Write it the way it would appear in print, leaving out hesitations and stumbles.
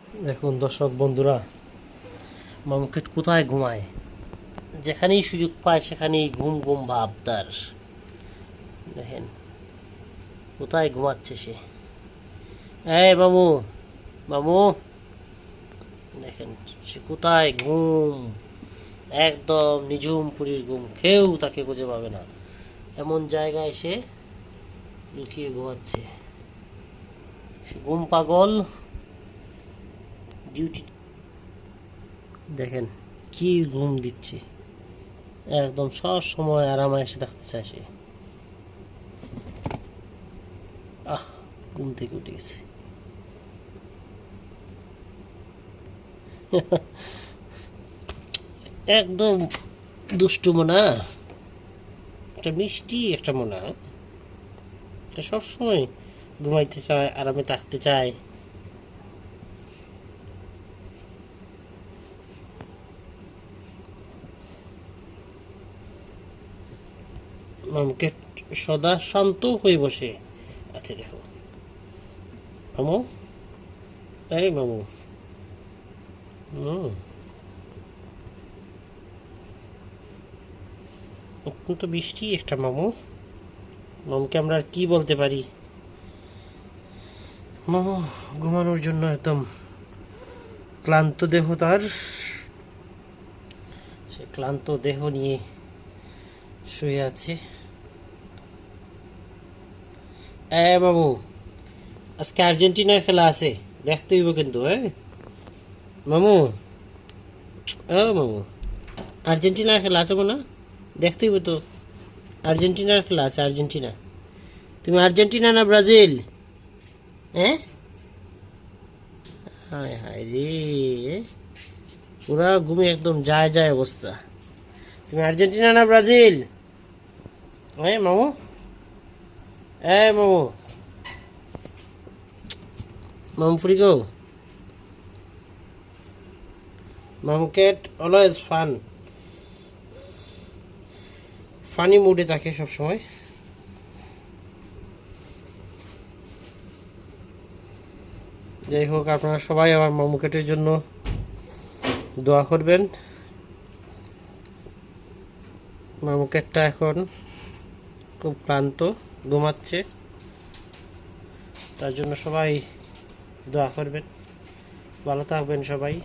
দেখুন দর্শক বন্ধুরা, মামুকেট কোথায় ঘুমায়, যেখানেই সুযোগ পায় সেখানেই ঘুম ঘুম ভাব তার। দেখেন কোথায় ঘুমাচ্ছে সে। এই মামু, মামু, দেখেন সে কোথায় ঘুম, একদম নিঝুম পুরীর ঘুম, কেউ তাকে খুঁজে পাবে না এমন জায়গায় সে লুকিয়ে ঘুমাচ্ছে। সে ঘুম পাগল ডিউটি। দেখেন কি ঘুম দিচ্ছে, একদম সব সময় আরামে এসে থাকতে চায় সে। ঘুম থেকে উঠে গেছে। একদম দুষ্টু মনা, একটা মিষ্টি একটা মনা, এটা সবসময় ঘুমাইতে চায়, আরামে থাকতে চায়। মামুকে সদা শান্ত হয়ে বসে আছে। দেখো মামু, এই মামু, অত্যন্ত মিষ্টি একটা মামু। মামুকে আমরা আর কি বলতে পারি। মামু ঘুমানোর জন্য একদম ক্লান্ত দেহ তার, সে ক্লান্ত দেহ নিয়ে শুয়ে আছে। বাবু, আজকে আর্জেন্টিনার খেলা আছে, দেখতে হইব কিন্তু। হ্যাঁ মামু, মামু, আর্জেন্টিনার খেলা আছে না, দেখতে হইব তো। আর্জেন্টিনার খেলা আছে, আর্জেন্টিনা। তুমি আর্জেন্টিনা না ব্রাজিল? হ্যাঁ, হায় হায় রে, পুরা ঘুমে একদম যায় যায় অবস্থা। তুমি আর্জেন্টিনা না ব্রাজিল? হ্যাঁ মামু, মামু, মামু ফুরি গো। মামুকেট অলওয়েজ ফানি মুডে থাকে সবসময়। যাই হোক, আপনারা সবাই আমার মামুকেটের জন্য দোয়া করবেন। মামুকেটটা এখন খুব ক্লান্ত, ঘুমাচ্ছে, তার জন্য সবাই দোয়া করবেন। ভালো থাকবেন সবাই।